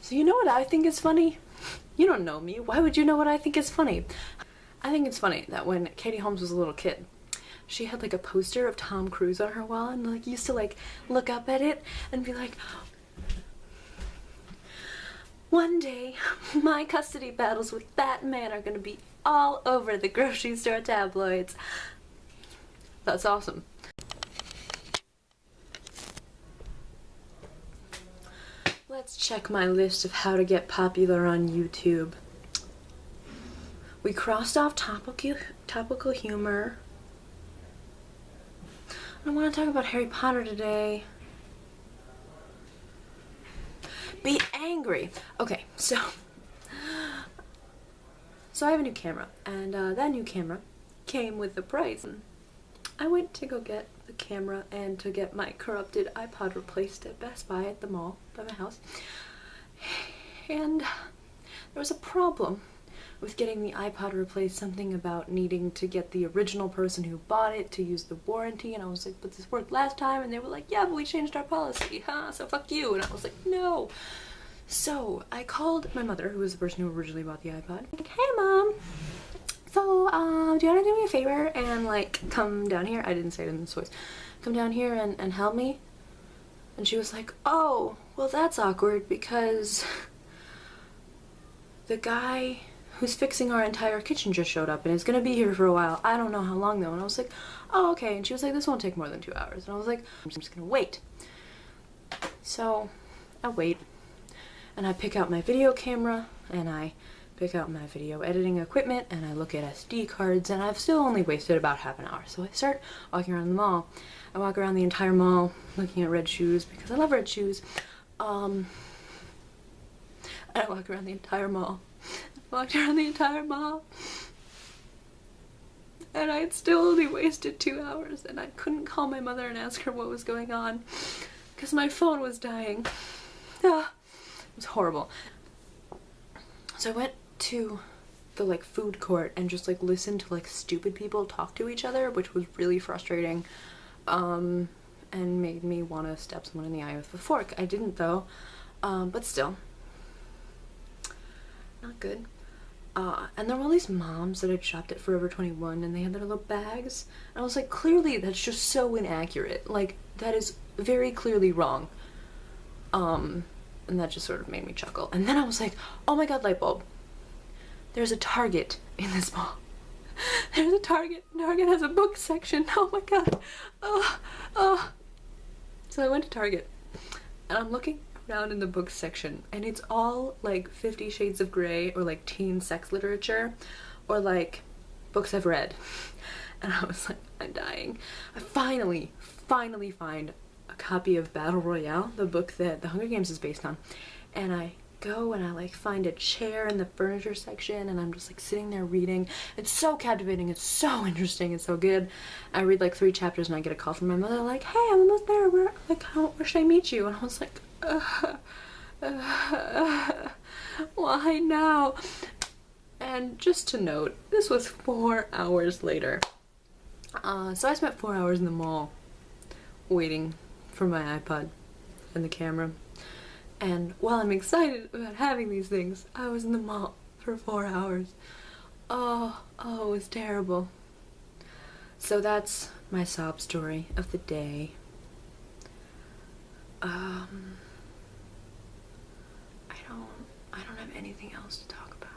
So you know what I think is funny? You don't know me. Why would you know what I think is funny? I think it's funny that when Katie Holmes was a little kid, she had like a poster of Tom Cruise on her wall and like used to like look up at it and be like, one day my custody battles with that man are gonna be all over the grocery store tabloids. That's awesome. Let's check my list of how to get popular on YouTube. We crossed off topical humor. I want to talk about Harry Potter today. Be angry. Okay, so I have a new camera, and that new camera came with the price. I went to go get the camera and to get my corrupted iPod replaced at Best Buy at the mall by my house. And there was a problem with getting the iPod replaced, something about needing to get the original person who bought it to use the warranty, and I was like, but this worked last time, and they were like, yeah, but we changed our policy, huh, so fuck you, and I was like, no. So I called my mother, who was the person who originally bought the iPod, like, hey mom, so do you want to do me a favor and like come down here? I didn't say it in this voice. Come down here and help me? And she was like, oh, well that's awkward because the guy who's fixing our entire kitchen just showed up and is gonna be here for a while. I don't know how long though. And I was like, oh, okay. And she was like, this won't take more than 2 hours. And I was like, I'm just gonna wait. So I wait and I pick out my video camera and I pick out my video editing equipment and I look at SD cards, and I've still only wasted about half an hour. So I start walking around the mall. I walk around the entire mall looking at red shoes because I love red shoes. I walk around the entire mall. Walked around the entire mall, and I had still only wasted 2 hours, and I couldn't call my mother and ask her what was going on because my phone was dying. It was horrible. So I went to the like food court and just like listened to like stupid people talk to each other, which was really frustrating, and made me want to stab someone in the eye with a fork. I didn't though, but still not good. And there were all these moms that had shopped at Forever 21 and they had their little bags. And I was like, clearly that's just so inaccurate. Like, that is very clearly wrong. And that just sort of made me chuckle. And then I was like, oh my god, light bulb. There's a Target in this mall. There's a Target. Target has a book section. Oh my god. Oh. So I went to Target and I'm looking around in the book section and it's all like 50 Shades of Grey or like teen sex literature or like books I've read. And I was like, I'm dying. I finally find a copy of Battle Royale, the book that The Hunger Games is based on, and I go and I like find a chair in the furniture section and I'm just like sitting there reading. It's so captivating, it's so interesting, it's so good. I read like 3 chapters and I get a call from my mother like, hey, I'm almost there, where should I meet you? And I was like, why now? And just to note, this was 4 hours later. So I spent 4 hours in the mall waiting for my iPod and the camera. And while I'm excited about having these things, I was in the mall for 4 hours. Oh, it was terrible. So that's my sob story of the day. I don't have anything else to talk about.